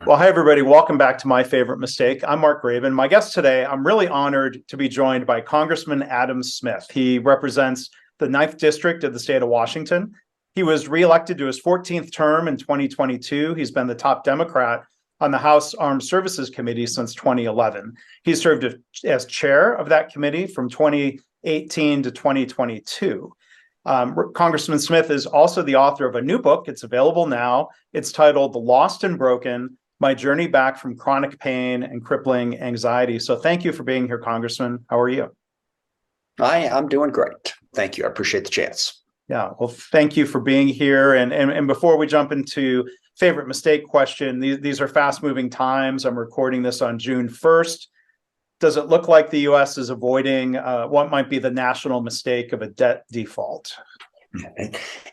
Well, hi, everybody. Welcome back to My Favorite Mistake. I'm Mark Graban. My guest today, I'm really honored to be joined by Congressman Adam Smith. He represents the 9th District of the state of Washington. He was reelected to his 14th term in 2022. He's been the top Democrat on the House Armed Services Committee since 2011. He served as chair of that committee from 2018 to 2022. Congressman Smith is also the author of a new book. It's available now. It's titled The Lost and Broken: My Journey Back from Chronic Pain and Crippling Anxiety. So thank you for being here, Congressman. How are you? I'm doing great. Thank you. I appreciate the chance. Yeah, well, thank you for being here. And before we jump into favorite mistake question, these are fast-moving times. I'm recording this on June 1st. Does it look like the U.S. is avoiding what might be the national mistake of a debt default?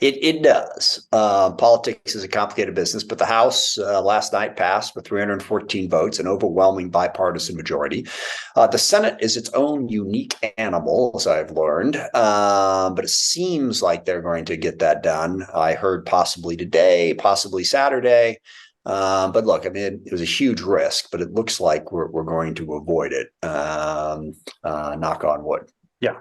It does. Politics is a complicated business, but the House last night passed with 314 votes, an overwhelming bipartisan majority. The Senate is its own unique animal, as I've learned, but it seems like they're going to get that done. I heard possibly today, possibly Saturday. But look, I mean, it was a huge risk, but it looks like we're going to avoid it. Knock on wood. Yeah.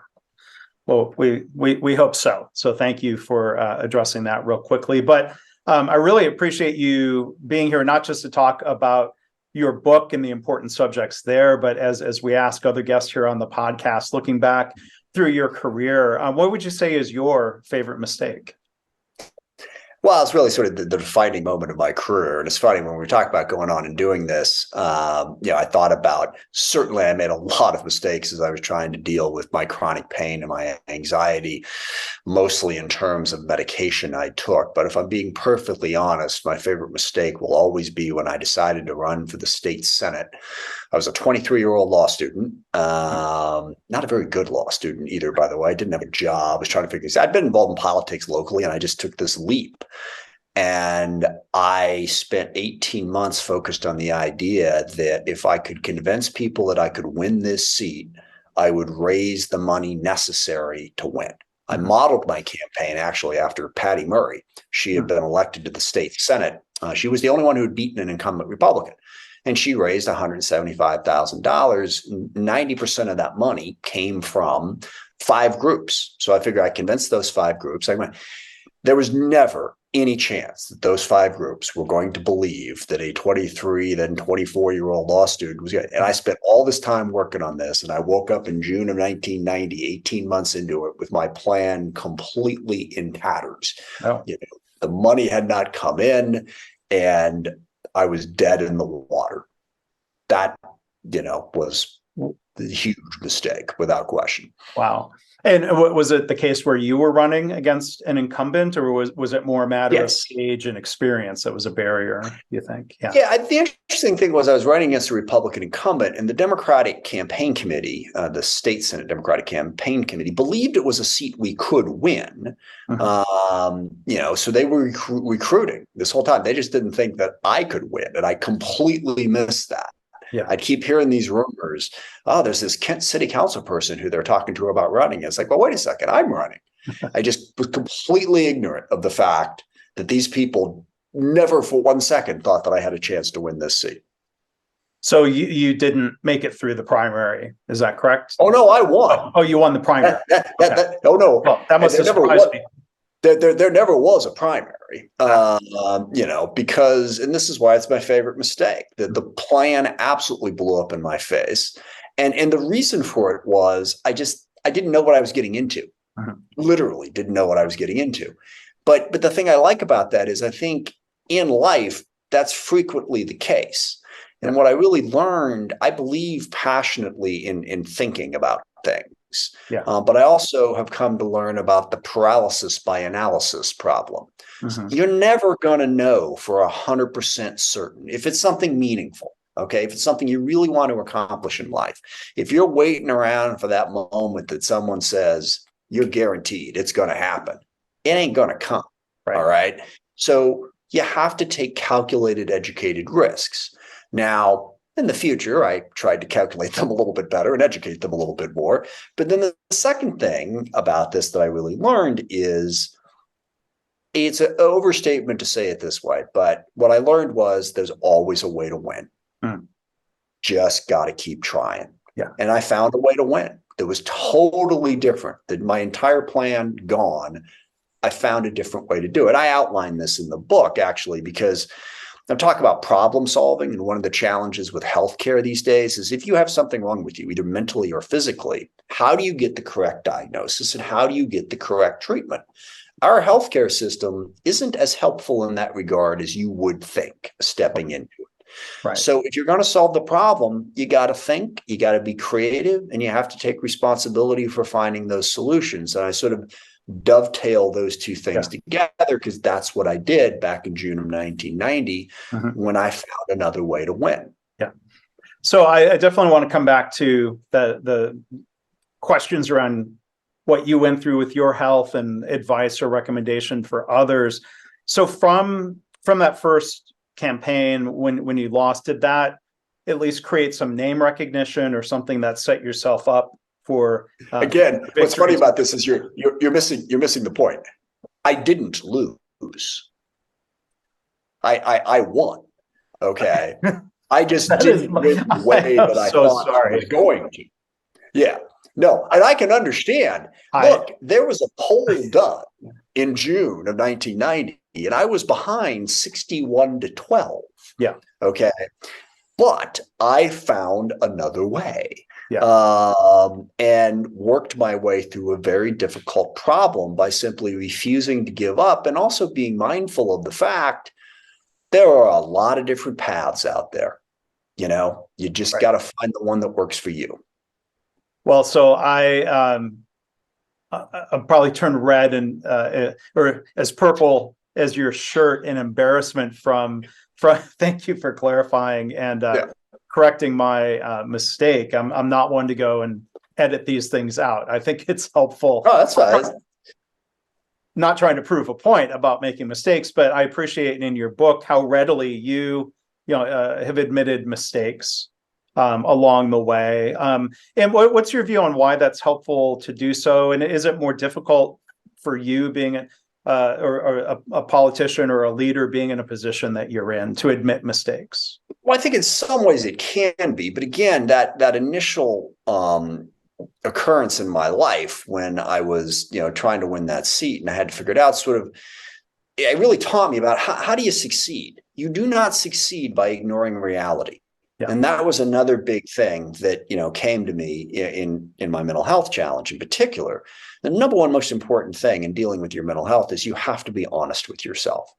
Well, we hope so. So thank you for addressing that real quickly. But I really appreciate you being here, not just to talk about your book and the important subjects there, but as we ask other guests here on the podcast, looking back through your career, what would you say is your favorite mistake? Well, it's really sort of the defining moment of my career. And it's funny, when we talk about going on and doing this, I thought about, certainly I made a lot of mistakes as I was trying to deal with my chronic pain and my anxiety, mostly in terms of medication I took. But if I'm being perfectly honest, my favorite mistake will always be when I decided to run for the state Senate. I was a 23-year-old law student, not a very good law student either, by the way. I didn't have a job. I was trying to figure this out. I'd been involved in politics locally, and I just took this leap. And I spent 18 months focused on the idea that if I could convince people that I could win this seat, I would raise the money necessary to win. I modeled my campaign actually after Patty Murray. She had been elected to the state Senate. She was the only one who had beaten an incumbent Republican. And she raised $175,000. 90% of that money came from 5 groups. So I figured I convinced those 5 groups. There was never any chance that those 5 groups were going to believe that a 23, then 24-year-old law student was going to. And I spent all this time working on this. And I woke up in June of 1990, 18 months into it, with my plan completely in tatters. Oh. The money had not come in, and I was dead in the water. That, was a huge mistake, without question. Wow. And was it the case where you were running against an incumbent, or was it more a matter of age and experience that was a barrier, you think? Yeah, the interesting thing was I was running against a Republican incumbent, and the Democratic Campaign Committee, the State Senate Democratic Campaign Committee, believed it was a seat we could win. So they were recruiting this whole time. They just didn't think that I could win, and I completely missed that. Yeah. I'd keep hearing these rumors. Oh, there's this Kent City Council person who they're talking to about running. It's like, well, wait a second, I'm running. I just was completely ignorant of the fact that these people never for one second thought that I had a chance to win this seat. So you didn't make it through the primary, is that correct? Oh, no, I won. Oh, you won the primary. Oh, no. Well, that must have surprised me. There never was a primary, because, and this is why it's my favorite mistake, that the plan absolutely blew up in my face. And the reason for it was I didn't know what I was getting into. Literally didn't know what I was getting into. But the thing I like about that is I think in life, that's frequently the case. And what I really learned, I believe passionately in thinking about things. But I also have come to learn about the paralysis by analysis problem. You're never going to know for 100% certain if it's something meaningful. Okay, if it's something you really want to accomplish in life, if you're waiting around for that moment that someone says you're guaranteed it's going to happen, it ain't going to come. All right. So you have to take calculated, educated risks. Now, in the future, I tried to calculate them a little bit better and educate them a little bit more. But then the second thing about this that I really learned is it's an overstatement to say it this way, but what I learned was there's always a way to win. Just got to keep trying. Yeah. And I found a way to win that was totally different than my entire plan gone. I found a different way to do it. I outline this in the book, actually, because I'm talking about problem solving. And one of the challenges with healthcare these days is if you have something wrong with you, either mentally or physically, how do you get the correct diagnosis and how do you get the correct treatment? Our healthcare system isn't as helpful in that regard as you would think stepping into it. Right. So if you're going to solve the problem, you got to think, you got to be creative, and you have to take responsibility for finding those solutions. And I sort of dovetail those two things together because that's what I did back in June of 1990 when I found another way to win. Yeah. So I definitely want to come back to the questions around what you went through with your health and advice or recommendation for others. So from that first campaign when you lost, did that at least create some name recognition or something that set yourself up for again? What's funny about this is you're missing the point. I didn't lose. I won. Okay. I just didn't win the way that I thought I was going to. Yeah. No, and I can understand. Look, there was a poll done in June of 1990, and I was behind 61-12. Yeah. Okay. But I found another way. Yeah. And worked my way through a very difficult problem by simply refusing to give up and also being mindful of the fact there are a lot of different paths out there. You know, you just got to find the one that works for you. Well, so I'll probably turn red and or as purple as your shirt in embarrassment from thank you for clarifying and correcting my mistake. I'm not one to go and edit these things out. I think it's helpful. Oh, that's fine. Not trying to prove a point about making mistakes, but I appreciate in your book how readily you have admitted mistakes along the way. And what's your view on why that's helpful to do so? And is it more difficult for you being a politician or a leader being in a position that you're in to admit mistakes? Well, I think in some ways it can be, but again, that initial occurrence in my life when I was, trying to win that seat and I had to figure it out, it really taught me about how do you succeed? You do not succeed by ignoring reality. Yeah. And that was another big thing that, came to me in my mental health challenge in particular. The number one most important thing in dealing with your mental health is you have to be honest with yourself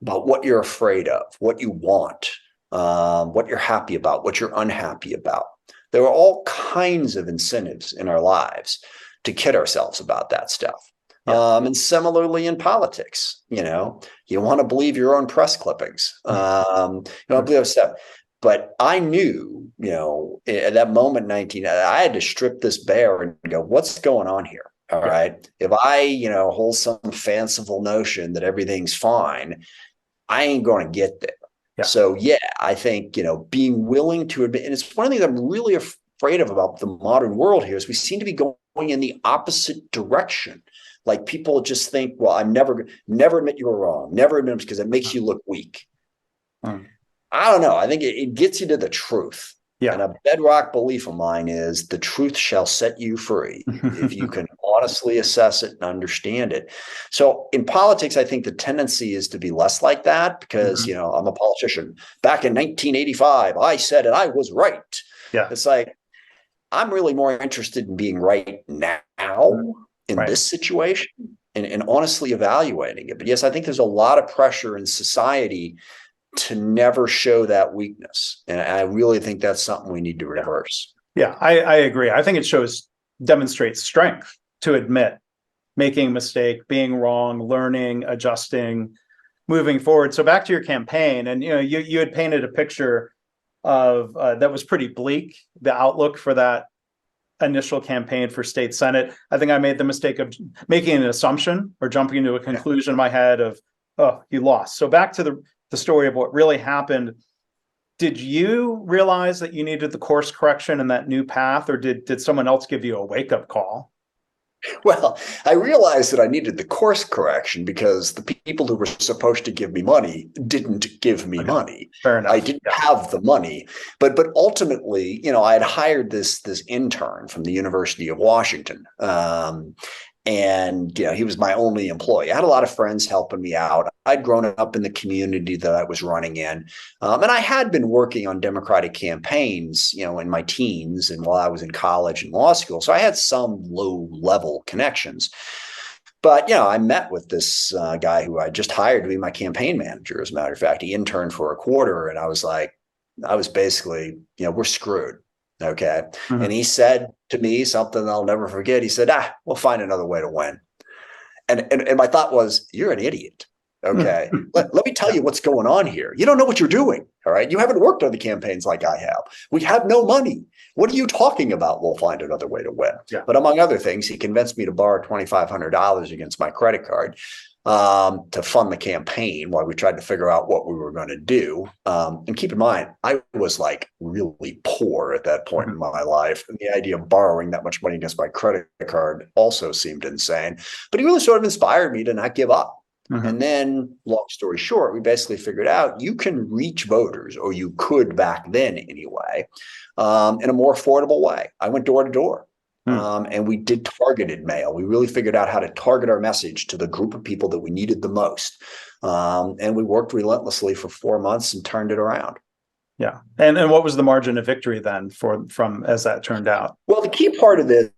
about what you're afraid of, what you want, what you're happy about, what you're unhappy about. There are all kinds of incentives in our lives to kid ourselves about that stuff. Yeah. And similarly in politics, you want to believe your own press clippings. You don't believe that stuff. But I knew, at that moment, I had to strip this bare and go, what's going on here? All right. If I, hold some fanciful notion that everything's fine, I ain't going to get there. Yeah. So, I think, being willing to admit, and it's one of the things I'm really afraid of about the modern world here is we seem to be going in the opposite direction. Like people just think, well, I'm never admit you were wrong. Never admit because it makes you look weak. I don't know. I think it gets you to the truth. Yeah. And a bedrock belief of mine is the truth shall set you free if you can honestly assess it and understand it. So in politics, I think the tendency is to be less like that because, I'm a politician. Back in 1985, I said it, I was right. Yeah. It's like, I'm really more interested in being right now in this situation and honestly evaluating it. But yes, I think there's a lot of pressure in society to never show that weakness. And I really think that's something we need to reverse. Yeah, I agree. I think it demonstrates strength to admit making a mistake, being wrong, learning, adjusting, moving forward. So back to your campaign, and you had painted a picture of that was pretty bleak, the outlook for that initial campaign for state senate. I think I made the mistake of making an assumption or jumping into a conclusion in my head of, oh, you lost. So back to the story of what really happened. Did you realize that you needed the course correction and that new path, or did someone else give you a wake-up call? Well, I realized that I needed the course correction because the people who were supposed to give me money didn't give me Okay, money. fair enough. I didn't Yeah. have the money, but ultimately, I had hired this intern from the University of Washington, and he was my only employee. I had a lot of friends helping me out. I'd grown up in the community that I was running in, and I had been working on Democratic campaigns, in my teens and while I was in college and law school. So I had some low-level connections. But I met with this guy who I just hired to be my campaign manager. As a matter of fact, he interned for a quarter, and I was basically, we're screwed. Okay. And Mhm. he said to me something I'll never forget. He said, we'll find another way to win. And my thought was, you're an idiot. Okay. Let me tell you what's going on here. You don't know what you're doing. All right. You haven't worked on the campaigns like I have. We have no money. What are you talking about? We'll find another way to win. Yeah. But among other things, he convinced me to borrow $2,500 against my credit card to fund the campaign while we tried to figure out what we were going to do. And keep in mind, I was like really poor at that point in my life. And the idea of borrowing that much money against my credit card also seemed insane. But he really sort of inspired me to not give up. And then, long story short, we basically figured out you can reach voters, or you could back then anyway, in a more affordable way. I went door to door. And we did targeted mail. We really figured out how to target our message to the group of people that we needed the most. And we worked relentlessly for 4 months and turned it around. Yeah. And what was the margin of victory then from as that turned out? Well, the key part of this,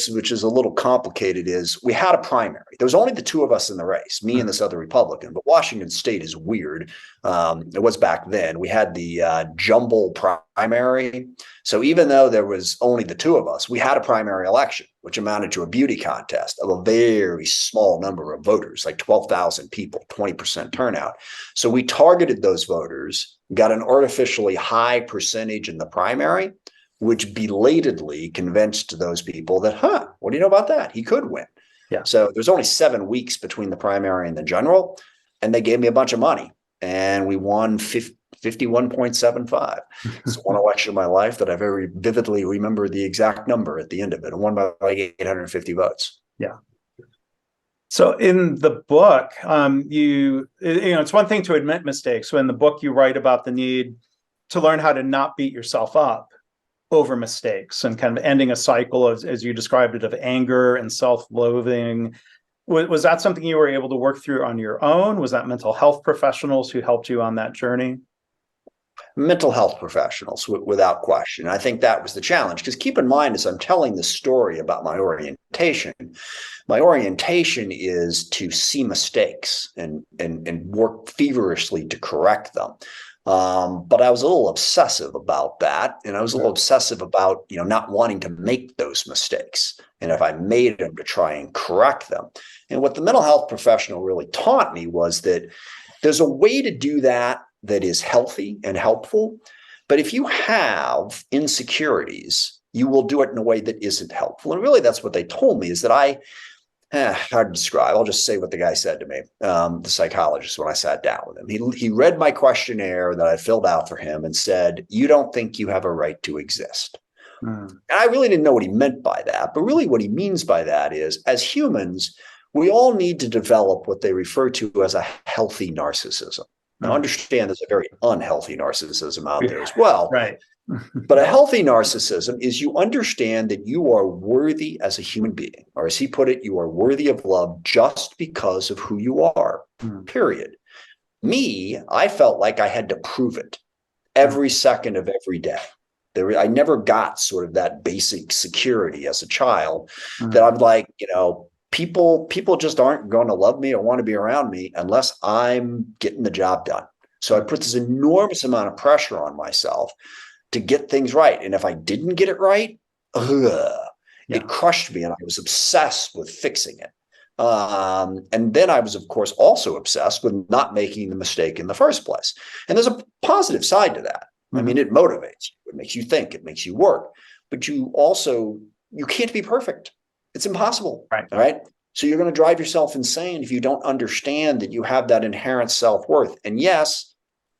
which is a little complicated, is we had a primary. There was only the two of us in the race, me and this other Republican, but Washington State is weird. It was back then. We had the jumble primary. So even though there was only the two of us, we had a primary election, which amounted to a beauty contest of a very small number of voters, like 12,000 people, 20% turnout. So we targeted those voters, got an artificially high percentage in the primary, which belatedly convinced those people that, what do you know about that? He could win. Yeah. So there's only 7 weeks between the primary and the general, and they gave me a bunch of money, and we won 51.75. It's one election of my life that I very vividly remember the exact number at the end of it. I won by like 850 votes. Yeah. So in the book, it's one thing to admit mistakes. So in the book, you write about the need to learn how to not beat yourself up over mistakes and kind of ending a cycle of, as you described it, of anger and self-loathing. Was that something you were able to work through on your own? Was that mental health professionals who helped you on that journey? Mental health professionals, without question. I think that was the challenge, because keep in mind, as I'm telling the story about my orientation is to see mistakes and work feverishly to correct them. But I was a little obsessive about that. And I was a little obsessive about, not wanting to make those mistakes. And if I made them, to try and correct them. And what the mental health professional really taught me was that there's a way to do that is healthy and helpful. But if you have insecurities, you will do it in a way that isn't helpful. And really, that's what they told me, is that hard to describe. I'll just say what the guy said to me, the psychologist, when I sat down with him. He read my questionnaire that I filled out for him and said, "You don't think you have a right to exist." And I really didn't know what he meant by that. But really what he means by that is, as humans, we all need to develop what they refer to as a healthy narcissism. Now, understand there's a very unhealthy narcissism out there as well. Right. But a healthy narcissism is you understand that you are worthy as a human being, or as he put it, you are worthy of love just because of who you are, period. Me, I felt like I had to prove it every second of every day. I never got sort of that basic security as a child that I'm like, people just aren't going to love me or want to be around me unless I'm getting the job done. So I put this enormous amount of pressure on myself to get things right. And if I didn't get it right, it crushed me, and I was obsessed with fixing it. And then I was, of course, also obsessed with not making the mistake in the first place. And there's a positive side to that. I mean, it motivates you. It makes you think. It makes you work. But you can't be perfect. It's impossible. Right. All right. So you're going to drive yourself insane if you don't understand that you have that inherent self-worth. And yes,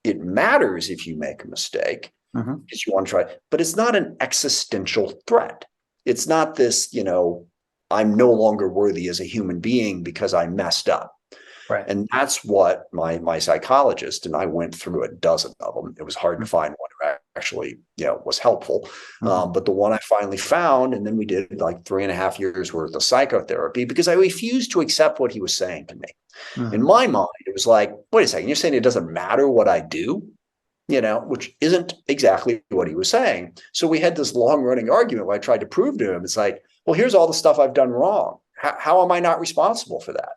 it matters if you make a mistake, because you want to try, but it's not an existential threat. It's not this, I'm no longer worthy as a human being because I messed up. Right. And that's what my psychologist, and I went through a dozen of them. It was hard to find one who actually, was helpful. But the one I finally found, and then we did like 3.5 years worth of psychotherapy because I refused to accept what he was saying to me. In my mind, it was like, wait a second, you're saying it doesn't matter what I do? Which isn't exactly what he was saying. So we had this long running argument where I tried to prove to him, it's like, well, here's all the stuff I've done wrong. How am I not responsible for that?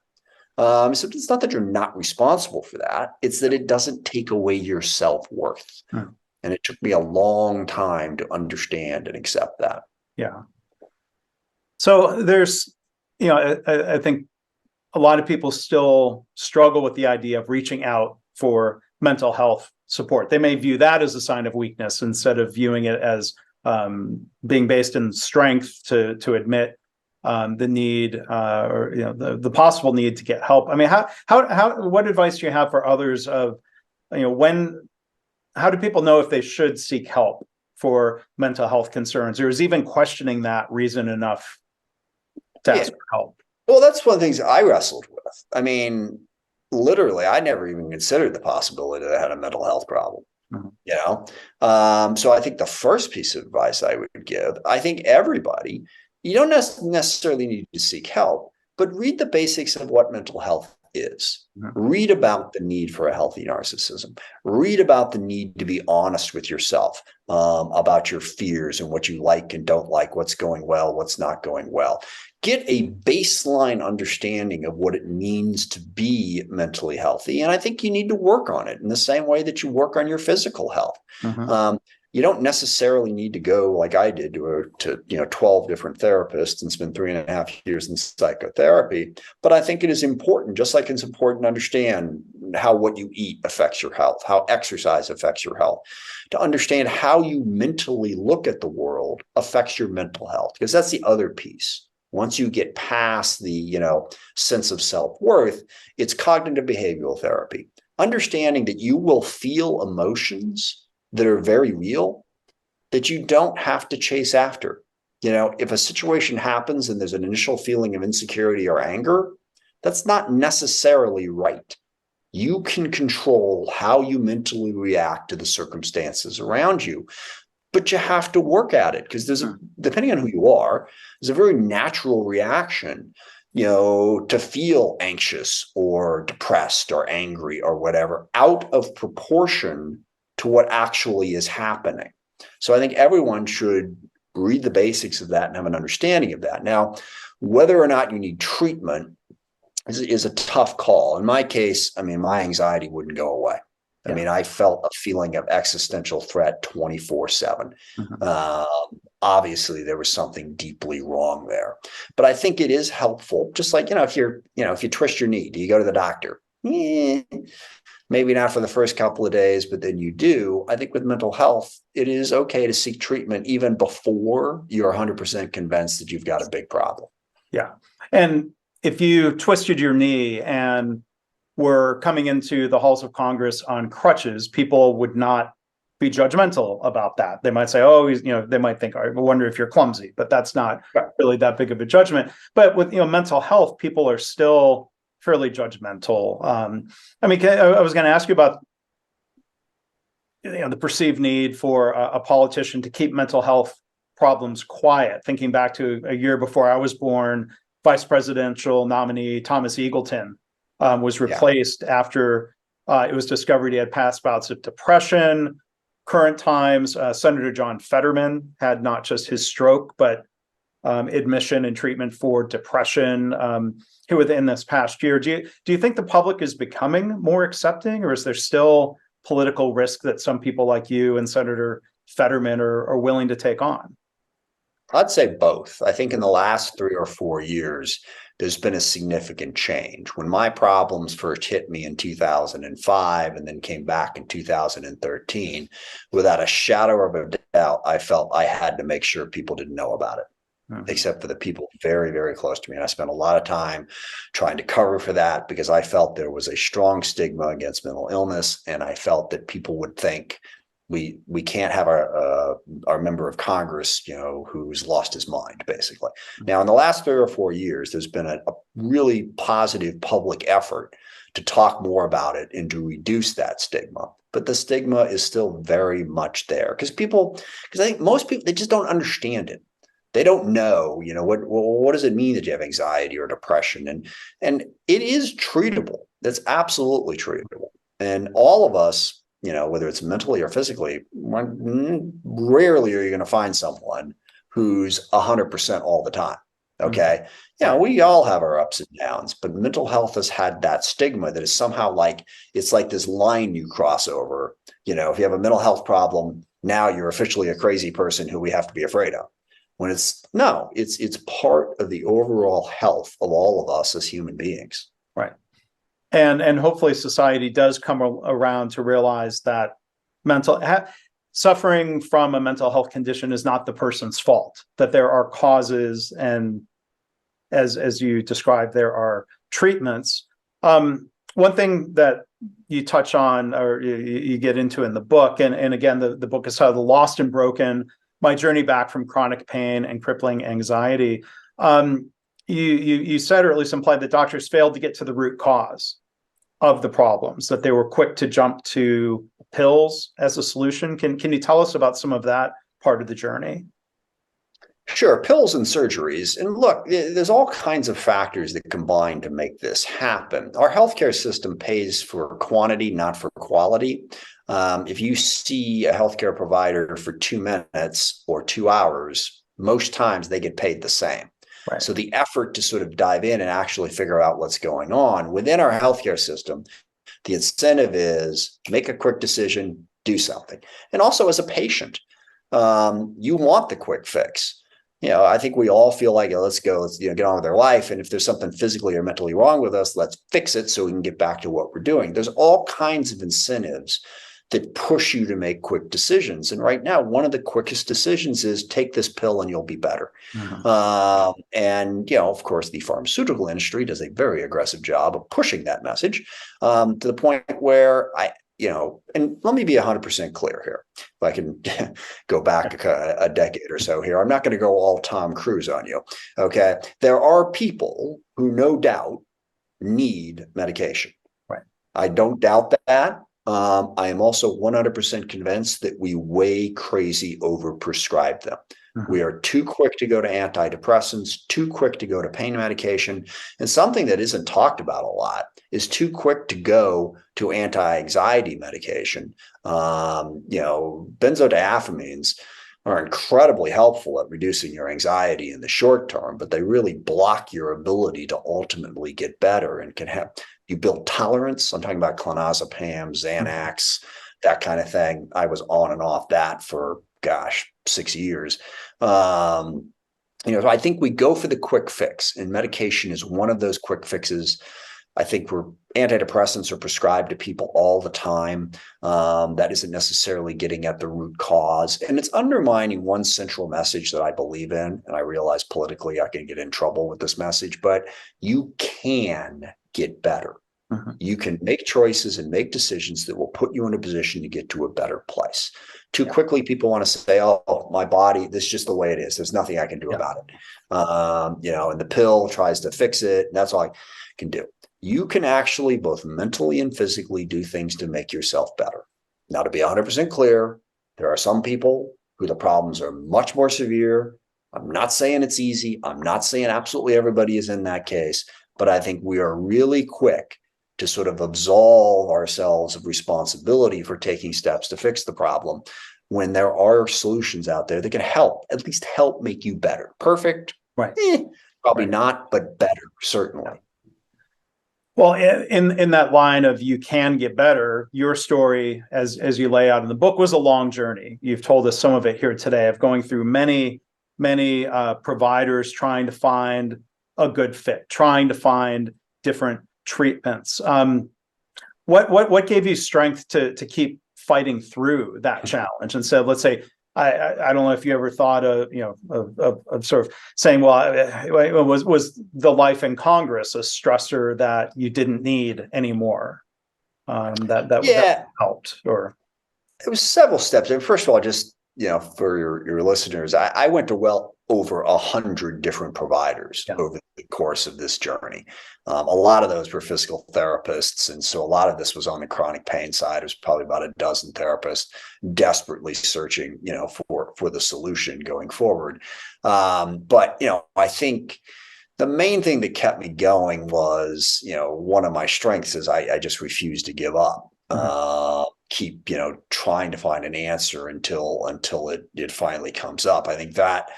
So it's not that you're not responsible for that. It's that it doesn't take away your self-worth. And it took me a long time to understand and accept that. Yeah. So there's, I think a lot of people still struggle with the idea of reaching out for mental health support. They may view that as a sign of weakness instead of viewing it as being based in strength to admit the need or the possible need to get help. I mean, what advice do you have for others of how do people know if they should seek help for mental health concerns, or is even questioning that reason enough to ask for help? Well, that's one of the things I wrestled with. I mean, literally, I never even considered the possibility that I had a mental health problem. So I think the first piece of advice I would give, I think everybody, you don't necessarily need to seek help, but read the basics of what mental health is. Read about the need for a healthy narcissism. Read about the need to be honest with yourself about your fears and what you like and don't like, what's going well, what's not going well. Get a baseline understanding of what it means to be mentally healthy. And I think you need to work on it in the same way that you work on your physical health. You don't necessarily need to go like I did to 12 different therapists and spend 3.5 years in psychotherapy. But I think it is important, just like it's important to understand how what you eat affects your health, how exercise affects your health, to understand how you mentally look at the world affects your mental health, because that's the other piece. Once you get past the, sense of self-worth, it's cognitive behavioral therapy. Understanding that you will feel emotions that are very real, that you don't have to chase after. If a situation happens and there's an initial feeling of insecurity or anger, that's not necessarily right. You can control how you mentally react to the circumstances around you, but you have to work at it because depending on who you are, there's a very natural reaction, to feel anxious or depressed or angry or whatever out of proportion to what actually is happening. So I think everyone should read the basics of that and have an understanding of that. Now, whether or not you need treatment is a tough call. In my case, my anxiety wouldn't go away. I felt a feeling of existential threat 24/7. Obviously, there was something deeply wrong there. But I think it is helpful. Just like, if you twist your knee, do you go to the doctor? Maybe not for the first couple of days, but then you do. I think with mental health, it is okay to seek treatment even before you're 100% convinced that you've got a big problem. Yeah. And if you twisted your knee and were coming into the halls of Congress on crutches, people would not be judgmental about that. They might say, oh, they might think, I wonder if you're clumsy, but that's not really that big of a judgment. But with, mental health, people are still fairly judgmental. I was going to ask you about the perceived need for a politician to keep mental health problems quiet. Thinking back to a year before I was born, vice presidential nominee Thomas Eagleton was replaced after it was discovered he had past bouts of depression. Current times, Senator John Fetterman had not just his stroke, but admission and treatment for depression within this past year. Do you think the public is becoming more accepting, or is there still political risk that some people like you and Senator Fetterman are willing to take on? I'd say both. I think in the last 3 or 4 years, there's been a significant change. When my problems first hit me in 2005 and then came back in 2013, without a shadow of a doubt, I felt I had to make sure people didn't know about it. Except for the people very, very close to me. And I spent a lot of time trying to cover for that because I felt there was a strong stigma against mental illness. And I felt that people would think we can't have our member of Congress, who's lost his mind, basically. Now, in the last 3 or 4 years, there's been a really positive public effort to talk more about it and to reduce that stigma. But the stigma is still very much there because I think most people, they just don't understand it. They don't know, what does it mean that you have anxiety or depression? And it is treatable. That's absolutely treatable. And all of us, whether it's mentally or physically, rarely are you going to find someone who's 100% all the time. Okay. Yeah, we all have our ups and downs, but mental health has had that stigma that is somehow it's like this line you cross over. If you have a mental health problem, now you're officially a crazy person who we have to be afraid of. When it's part of the overall health of all of us as human beings. Right. And hopefully society does come around to realize that suffering from a mental health condition is not the person's fault, that there are causes, and as you described, there are treatments. One thing that you touch on, or you get into in the book, and again, the book is titled Lost and Broken: My Journey Back from Chronic Pain and Crippling Anxiety. You said, or at least implied, that doctors failed to get to the root cause of the problems, that they were quick to jump to pills as a solution. Can you tell us about some of that part of the journey? Sure, pills and surgeries. And look, there's all kinds of factors that combine to make this happen. Our healthcare system pays for quantity, not for quality. If you see a healthcare provider for 2 minutes or 2 hours, most times they get paid the same. Right. So the effort to sort of dive in and actually figure out what's going on within our healthcare system, the incentive is make a quick decision, do something. And also as a patient, you want the quick fix. I think we all feel like, let's get on with our life. And if there's something physically or mentally wrong with us, let's fix it so we can get back to what we're doing. There's all kinds of incentives that push you to make quick decisions. And right now, one of the quickest decisions is take this pill and you'll be better. And, of course, the pharmaceutical industry does a very aggressive job of pushing that message to the point where and let me be 100% clear here. If I can go back a decade or so here, I'm not going to go all Tom Cruise on you. Okay. There are people who no doubt need medication. Right. I don't doubt that. I am also 100% convinced that we way crazy overprescribe them. We are too quick to go to antidepressants, too quick to go to pain medication. And something that isn't talked about a lot is too quick to go to anti-anxiety medication. Benzodiazepines are incredibly helpful at reducing your anxiety in the short term, but they really block your ability to ultimately get better and you build tolerance. I'm talking about clonazepam, Xanax, that kind of thing. I was on and off that for 6 years. So I think we go for the quick fix, and medication is one of those quick fixes. I think antidepressants are prescribed to people all the time. That isn't necessarily getting at the root cause, and it's undermining one central message that I believe in. And I realize politically I can get in trouble with this message, but you can get better. You can make choices and make decisions that will put you in a position to get to a better place. Too quickly, people want to say, oh, my body, this is just the way it is. There's nothing I can do about it. And the pill tries to fix it. And that's all I can do. You can actually both mentally and physically do things to make yourself better. Now, to be 100% clear, there are some people who the problems are much more severe. I'm not saying it's easy. I'm not saying absolutely everybody is in that case, but I think we are really quick to sort of absolve ourselves of responsibility for taking steps to fix the problem when there are solutions out there that can at least help make you better. Perfect? Right. Probably not, but better, certainly. Well, in that line of you can get better, your story, as you lay out in the book, was a long journey. You've told us some of it here today, of going through many providers trying to find a good fit, trying to find different treatments. What gave you strength to keep fighting through that challenge? And so, let's say, I don't know if you ever thought of sort of saying, well, was the life in Congress a stressor that you didn't need anymore? That helped, or It was several steps. And first of all, just, for your listeners, I went to well over 100 different providers over the course of this journey. A lot of those were physical therapists. And so a lot of this was on the chronic pain side. It was probably about a dozen therapists desperately searching, for the solution going forward. But, I think the main thing that kept me going was, one of my strengths is I just refused to give up. Keep trying to find an answer until it finally comes up. I think that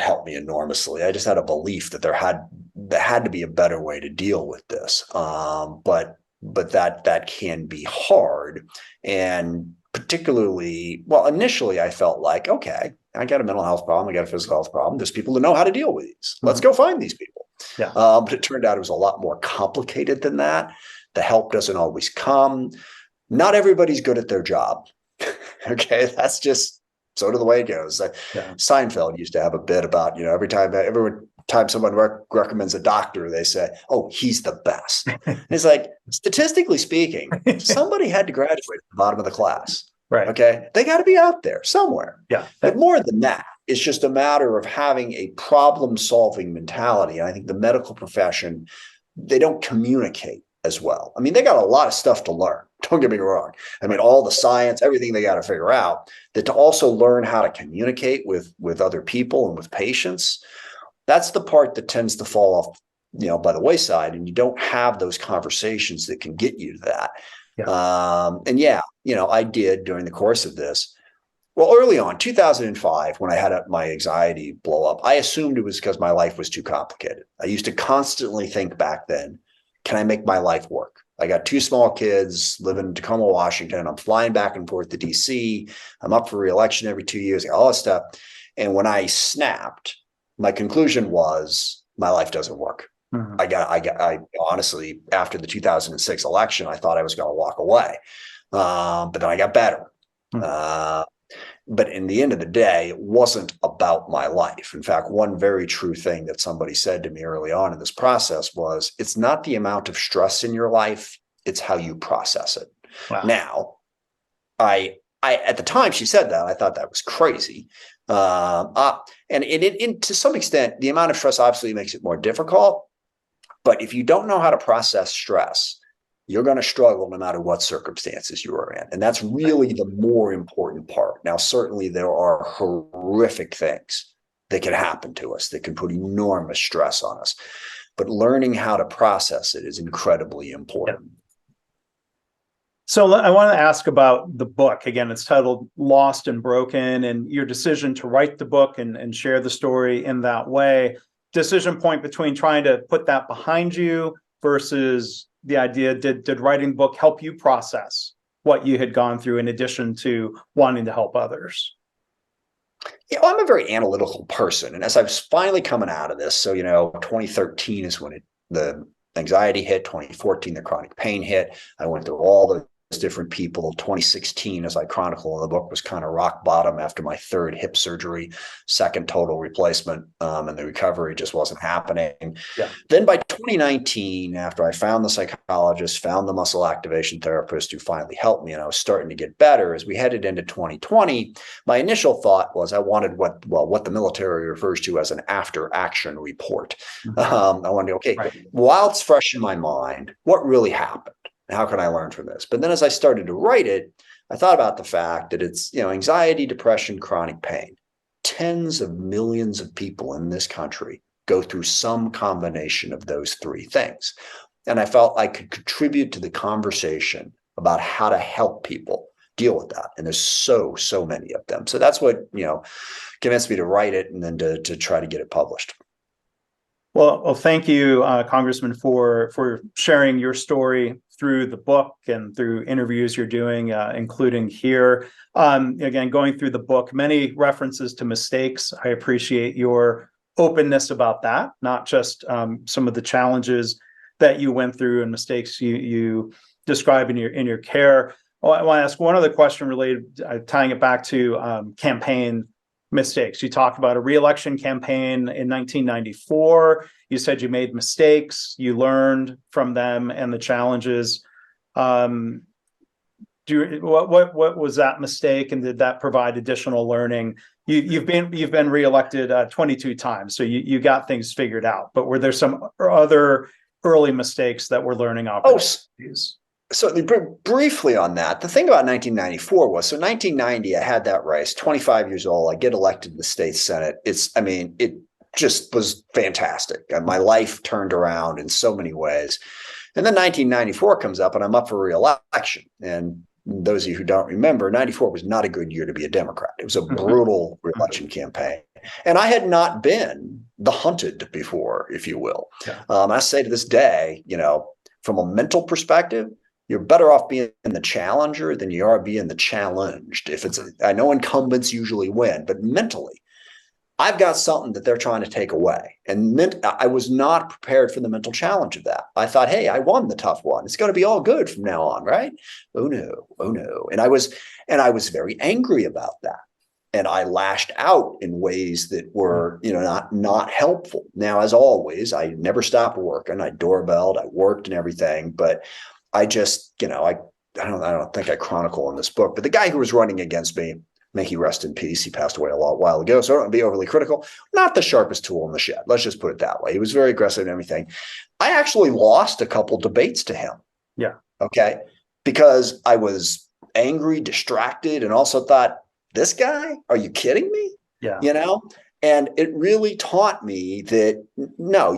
helped me enormously. I just had a belief that there had to be a better way to deal with this. But that can be hard, and particularly, well, initially I felt like, okay, I got a mental health problem, I got a physical health problem. There's people that know how to deal with these. Let's go find these people. But it turned out it was a lot more complicated than that. The help doesn't always come. Not everybody's good at their job. Okay, that's just sort of the way it goes. Seinfeld used to have a bit about, every time someone recommends a doctor, they say, "Oh, he's the best." And it's like, statistically speaking, somebody had to graduate at the bottom of the class. Right. Okay, they got to be out there somewhere. Yeah. But more than that, it's just a matter of having a problem-solving mentality. And I think the medical profession, they don't communicate as well. I mean, they got a lot of stuff to learn. Don't get me wrong. I mean, all the science, everything they got to figure out, that to also learn how to communicate with other people and with patients, that's the part that tends to fall off, by the wayside. And you don't have those conversations that can get you to that. I did during the course of this. Well, early on, 2005, when I had my anxiety blow up, I assumed it was because my life was too complicated. I used to constantly think back then, can I make my life work? I got 2 small kids, live in Tacoma, Washington. I'm flying back and forth to DC. I'm up for reelection every 2 years, all that stuff. And when I snapped, my conclusion was my life doesn't work. I honestly, after the 2006 election, I thought I was going to walk away. But then I got better. But in the end of the day, it wasn't about my life. In fact, one very true thing that somebody said to me early on in this process was, it's not the amount of stress in your life, it's how you process it. Wow. Now, I at the time she said that, I thought that was crazy. And to some extent, the amount of stress obviously makes it more difficult. But if you don't know how to process stress, you're going to struggle no matter what circumstances you are in. And that's really the more important part. Now, certainly there are horrific things that can happen to us that can put enormous stress on us. But learning how to process it is incredibly important. Yeah. So I want to ask about the book. Again, it's titled Lost and Broken, and your decision to write the book and share the story in that way. Decision point between trying to put that behind you versus the idea, did writing the book help you process what you had gone through in addition to wanting to help others? Yeah, well, I'm a very analytical person. And as I was finally coming out of this, so, 2013 is when the anxiety hit, 2014, the chronic pain hit. I went through all those different people. 2016, as I chronicle in the book, was kind of rock bottom after my 3rd hip surgery, 2nd total replacement, and the recovery just wasn't happening. Yeah. Then by 2019, after I found the psychologist, found the muscle activation therapist who finally helped me, and I was starting to get better, as we headed into 2020, my initial thought was I wanted what the military refers to as an after-action report. I wanted to, okay, while it's fresh in my mind, what really happened? How can I learn from this? But then as I started to write it, I thought about the fact that it's, anxiety, depression, chronic pain. Tens of millions of people in this country go through some combination of those 3 things. And I felt I could contribute to the conversation about how to help people deal with that. And there's so many of them. So that's what, convinced me to write it and then to try to get it published. Well, thank you, Congressman, for sharing your story through the book and through interviews you're doing, including here. Again, going through the book, many references to mistakes. I appreciate your openness about that, not just some of the challenges that you went through and mistakes you describe in your care. I want to ask one other question related, tying it back to campaign mistakes. You talked about a reelection campaign in 1994. You said you made mistakes, you learned from them and the challenges. Do what was that mistake, and did that provide additional learning? You've been reelected 22 times, so you got things figured out. But were there some other early mistakes that were learning opportunities? Certainly, briefly on that. The thing about 1994 was, so 1990, I had that race, 25 years old. I get elected to the state Senate. It just was fantastic. And my life turned around in so many ways. And then 1994 comes up and I'm up for re-election. And those of you who don't remember, 94 was not a good year to be a Democrat. It was a brutal re-election campaign. And I had not been the hunted before, if you will. Yeah. I say to this day, from a mental perspective, you're better off being the challenger than you are being the challenged. I know incumbents usually win, but mentally, I've got something that they're trying to take away. And I was not prepared for the mental challenge of that. I thought, hey, I won the tough one. It's going to be all good from now on, right? Oh no. And I was very angry about that. And I lashed out in ways that were, not helpful. Now, as always, I never stopped working. I doorbelled, I worked and everything, but I just, I don't think I chronicle in this book, but the guy who was running against me, may he rest in peace. He passed away a while ago, so I don't want to be overly critical. Not the sharpest tool in the shed. Let's just put it that way. He was very aggressive and everything. I actually lost a couple debates to him. Yeah. Okay. Because I was angry, distracted, and also thought, this guy? Are you kidding me? Yeah. And it really taught me that no,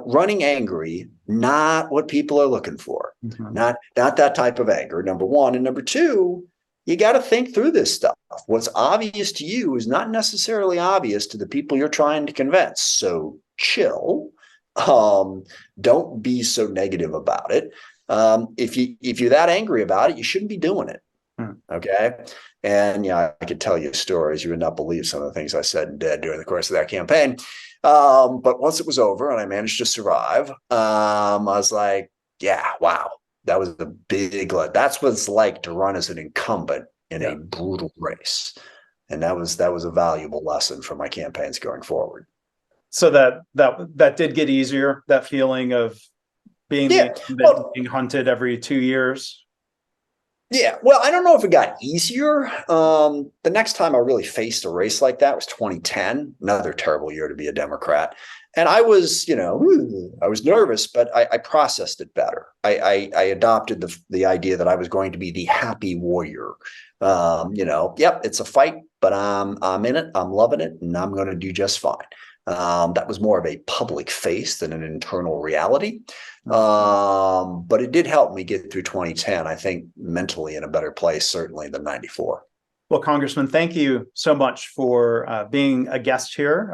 running angry, not what people are looking for. Mm-hmm. Not that type of anger, number one. And number two, you got to think through this stuff. What's obvious to you is not necessarily obvious to the people you're trying to convince. So chill. Don't be so negative about it. If you're that angry about it, you shouldn't be doing it. Okay. And I could tell you stories. You would not believe some of the things I said and did during the course of that campaign. But once it was over and I managed to survive, I was like, yeah, wow. That was a big, that's what it's like to run as an incumbent in a brutal race. And that was a valuable lesson for my campaigns going forward. So that did get easier, that feeling of being being hunted every 2 years. Yeah. Well, I don't know if it got easier. The next time I really faced a race like that was 2010, another terrible year to be a Democrat. And I was, I was nervous, but I processed it better. I adopted the idea that I was going to be the happy warrior. It's a fight, but I'm in it. I'm loving it, and I'm going to do just fine. That was more of a public face than an internal reality. But it did help me get through 2010, I think, mentally in a better place, certainly, than 94. Well, Congressman, thank you so much for being a guest here.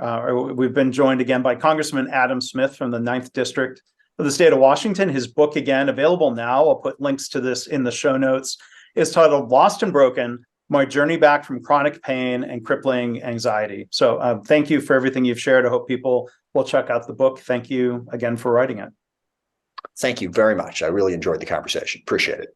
We've been joined again by Congressman Adam Smith from the 9th District of the state of Washington. His book, again, available now. I'll put links to this in the show notes. Is titled Lost and Broken: My Journey Back from Chronic Pain and Crippling Anxiety. So thank you for everything you've shared. I hope people will check out the book. Thank you again for writing it. Thank you very much. I really enjoyed the conversation. Appreciate it.